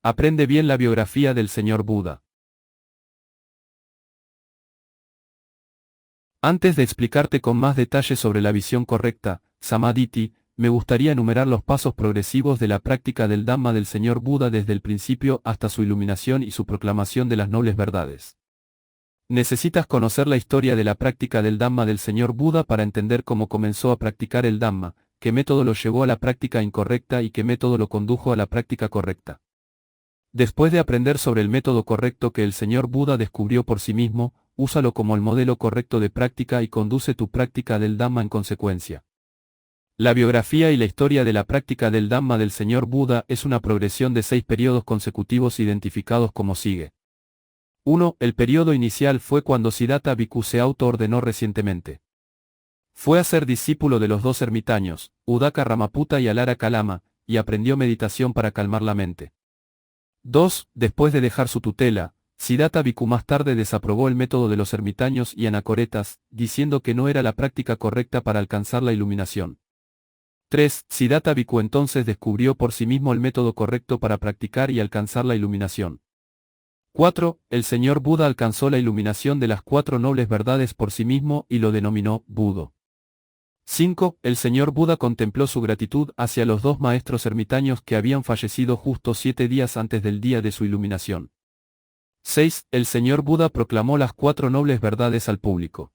Aprende bien la biografía del señor Buda. Antes de explicarte con más detalle sobre la visión correcta, Samadhi, me gustaría enumerar los pasos progresivos de la práctica del Dhamma del señor Buda desde el principio hasta su iluminación y su proclamación de las nobles verdades. Necesitas conocer la historia de la práctica del Dhamma del señor Buda para entender cómo comenzó a practicar el Dhamma, qué método lo llevó a la práctica incorrecta y qué método lo condujo a la práctica correcta. Después de aprender sobre el método correcto que el señor Buda descubrió por sí mismo, úsalo como el modelo correcto de práctica y conduce tu práctica del Dhamma en consecuencia. La biografía y la historia de la práctica del Dhamma del señor Buda es una progresión de 6 periodos consecutivos identificados como sigue. 1. El periodo inicial fue cuando Siddhartha Bhikkhu se auto-ordenó recientemente. Fue a ser discípulo de los dos ermitaños, Udaka Ramaputta y Alara Kalama, y aprendió meditación para calmar la mente. 2. Después de dejar su tutela, Siddhartha Bhikkhu más tarde desaprobó el método de los ermitaños y anacoretas, diciendo que no era la práctica correcta para alcanzar la iluminación. 3. Siddhartha Bhikkhu entonces descubrió por sí mismo el método correcto para practicar y alcanzar la iluminación. 4. El señor Buda alcanzó la iluminación de las 4 nobles verdades por sí mismo y lo denominó Budo. 5. El señor Buda contempló su gratitud hacia los dos maestros ermitaños que habían fallecido justo 7 días antes del día de su iluminación. 6. El señor Buda proclamó las 4 nobles verdades al público.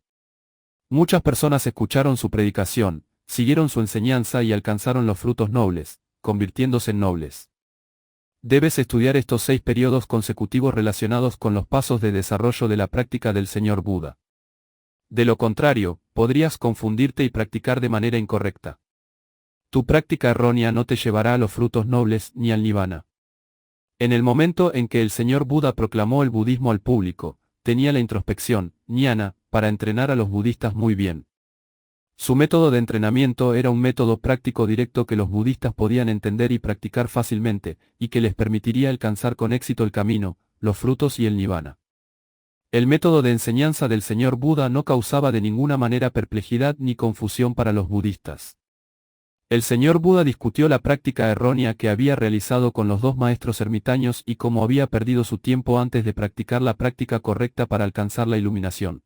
Muchas personas escucharon su predicación, siguieron su enseñanza y alcanzaron los frutos nobles, convirtiéndose en nobles. Debes estudiar estos 6 periodos consecutivos relacionados con los pasos de desarrollo de la práctica del señor Buda. De lo contrario, podrías confundirte y practicar de manera incorrecta. Tu práctica errónea no te llevará a los frutos nobles ni al nirvana. En el momento en que el señor Buda proclamó el budismo al público, tenía la introspección, jnana, para entrenar a los budistas muy bien. Su método de entrenamiento era un método práctico directo que los budistas podían entender y practicar fácilmente, y que les permitiría alcanzar con éxito el camino, los frutos y el nirvana. El método de enseñanza del señor Buda no causaba de ninguna manera perplejidad ni confusión para los budistas. El señor Buda discutió la práctica errónea que había realizado con los dos maestros ermitaños y cómo había perdido su tiempo antes de practicar la práctica correcta para alcanzar la iluminación.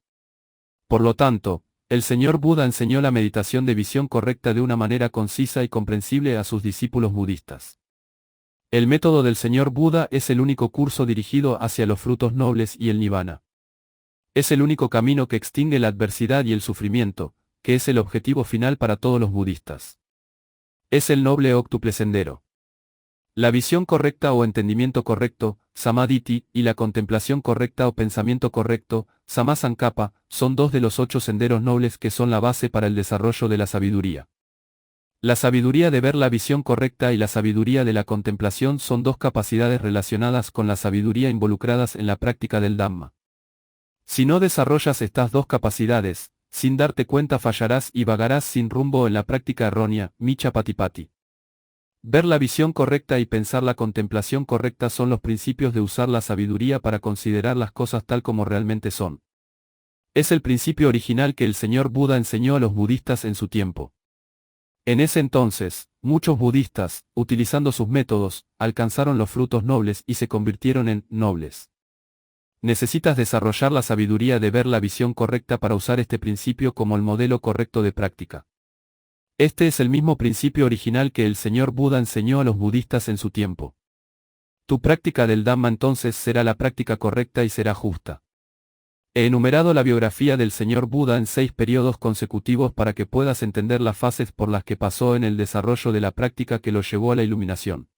Por lo tanto, el señor Buda enseñó la meditación de visión correcta de una manera concisa y comprensible a sus discípulos budistas. El método del señor Buda es el único curso dirigido hacia los frutos nobles y el nirvana. Es el único camino que extingue la adversidad y el sufrimiento, que es el objetivo final para todos los budistas. Es el noble óctuple sendero. La visión correcta o entendimiento correcto, Samadhi, y la contemplación correcta o pensamiento correcto, Sammasankappa, son 2 de los 8 senderos nobles que son la base para el desarrollo de la sabiduría. La sabiduría de ver la visión correcta y la sabiduría de la contemplación son 2 capacidades relacionadas con la sabiduría involucradas en la práctica del Dhamma. Si no desarrollas estas 2 capacidades, sin darte cuenta fallarás y vagarás sin rumbo en la práctica errónea, Miccha Patipati. Ver la visión correcta y pensar la contemplación correcta son los principios de usar la sabiduría para considerar las cosas tal como realmente son. Es el principio original que el señor Buda enseñó a los budistas en su tiempo. En ese entonces, muchos budistas, utilizando sus métodos, alcanzaron los frutos nobles y se convirtieron en nobles. Necesitas desarrollar la sabiduría de ver la visión correcta para usar este principio como el modelo correcto de práctica. Este es el mismo principio original que el señor Buda enseñó a los budistas en su tiempo. Tu práctica del Dhamma entonces será la práctica correcta y será justa. He enumerado la biografía del señor Buda en 6 periodos consecutivos para que puedas entender las fases por las que pasó en el desarrollo de la práctica que lo llevó a la iluminación.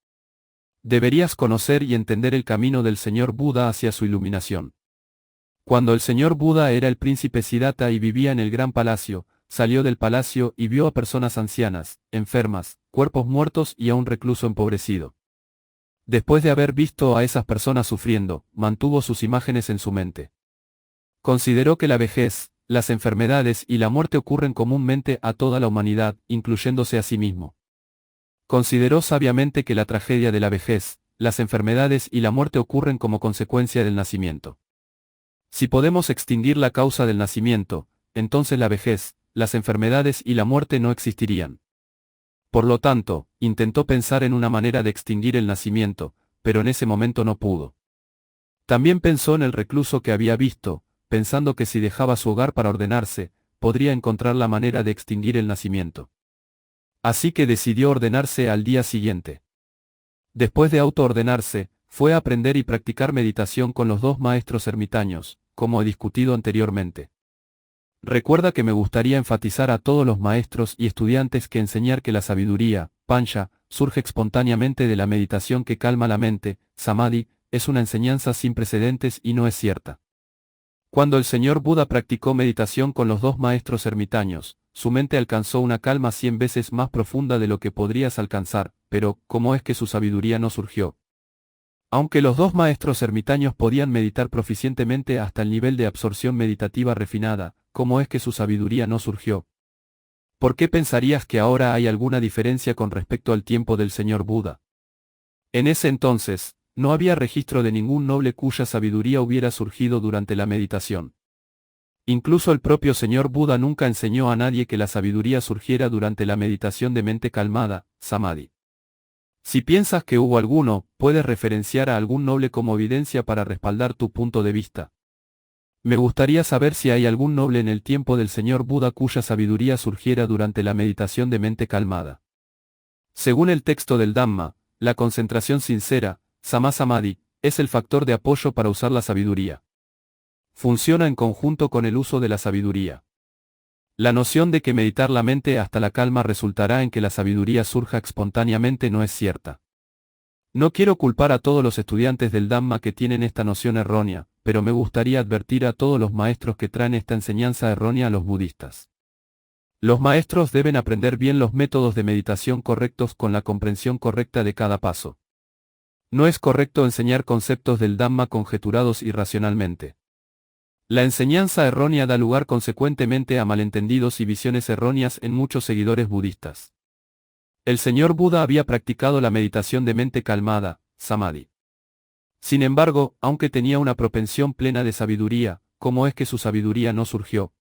Deberías conocer y entender el camino del señor Buda hacia su iluminación. Cuando el señor Buda era el príncipe Siddhartha y vivía en el gran palacio, salió del palacio y vio a personas ancianas, enfermas, cuerpos muertos y a un recluso empobrecido. Después de haber visto a esas personas sufriendo, mantuvo sus imágenes en su mente. Consideró que la vejez, las enfermedades y la muerte ocurren comúnmente a toda la humanidad, incluyéndose a sí mismo. Consideró sabiamente que la tragedia de la vejez, las enfermedades y la muerte ocurren como consecuencia del nacimiento. Si podemos extinguir la causa del nacimiento, entonces la vejez, las enfermedades y la muerte no existirían. Por lo tanto, intentó pensar en una manera de extinguir el nacimiento, pero en ese momento no pudo. También pensó en el recluso que había visto, pensando que si dejaba su hogar para ordenarse, podría encontrar la manera de extinguir el nacimiento. Así que decidió ordenarse al día siguiente. Después de autoordenarse, fue a aprender y practicar meditación con los dos maestros ermitaños, como he discutido anteriormente. Recuerda que me gustaría enfatizar a todos los maestros y estudiantes que enseñar que la sabiduría, Pancha, surge espontáneamente de la meditación que calma la mente, Samadhi, es una enseñanza sin precedentes y no es cierta. Cuando el señor Buda practicó meditación con los dos maestros ermitaños, su mente alcanzó una calma 100 veces más profunda de lo que podrías alcanzar, pero, ¿cómo es que su sabiduría no surgió? Aunque los dos maestros ermitaños podían meditar proficientemente hasta el nivel de absorción meditativa refinada, ¿cómo es que su sabiduría no surgió? ¿Por qué pensarías que ahora hay alguna diferencia con respecto al tiempo del señor Buda? En ese entonces, no había registro de ningún noble cuya sabiduría hubiera surgido durante la meditación. Incluso el propio señor Buda nunca enseñó a nadie que la sabiduría surgiera durante la meditación de mente calmada, Samadhi. Si piensas que hubo alguno, puedes referenciar a algún noble como evidencia para respaldar tu punto de vista. Me gustaría saber si hay algún noble en el tiempo del señor Buda cuya sabiduría surgiera durante la meditación de mente calmada. Según el texto del Dhamma, la concentración sincera, Samma Samadhi, es el factor de apoyo para usar la sabiduría. Funciona en conjunto con el uso de la sabiduría. La noción de que meditar la mente hasta la calma resultará en que la sabiduría surja espontáneamente no es cierta. No quiero culpar a todos los estudiantes del Dhamma que tienen esta noción errónea, pero me gustaría advertir a todos los maestros que traen esta enseñanza errónea a los budistas. Los maestros deben aprender bien los métodos de meditación correctos con la comprensión correcta de cada paso. No es correcto enseñar conceptos del Dhamma conjeturados irracionalmente. La enseñanza errónea da lugar consecuentemente a malentendidos y visiones erróneas en muchos seguidores budistas. El señor Buda había practicado la meditación de mente calmada, Samadhi. Sin embargo, aunque tenía una propensión plena de sabiduría, ¿cómo es que su sabiduría no surgió?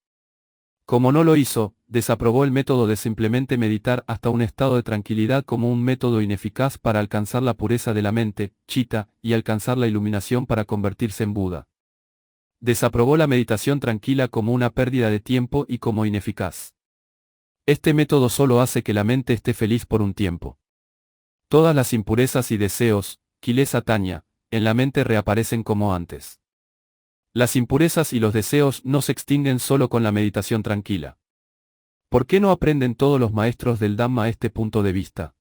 Como no lo hizo, desaprobó el método de simplemente meditar hasta un estado de tranquilidad como un método ineficaz para alcanzar la pureza de la mente, chitta, y alcanzar la iluminación para convertirse en Buda. Desaprobó la meditación tranquila como una pérdida de tiempo y como ineficaz. Este método solo hace que la mente esté feliz por un tiempo. Todas las impurezas y deseos, kilesa taña, en la mente reaparecen como antes. Las impurezas y los deseos no se extinguen solo con la meditación tranquila. ¿Por qué no aprenden todos los maestros del Dhamma este punto de vista?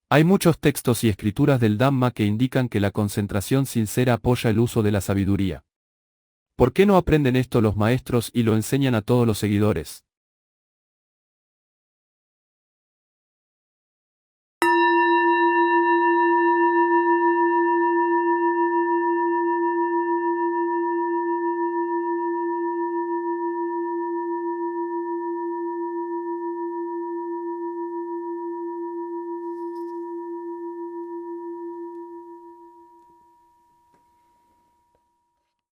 Hay muchos textos y escrituras del Dhamma que indican que la concentración sincera apoya el uso de la sabiduría. ¿Por qué no aprenden esto los maestros y lo enseñan a todos los seguidores?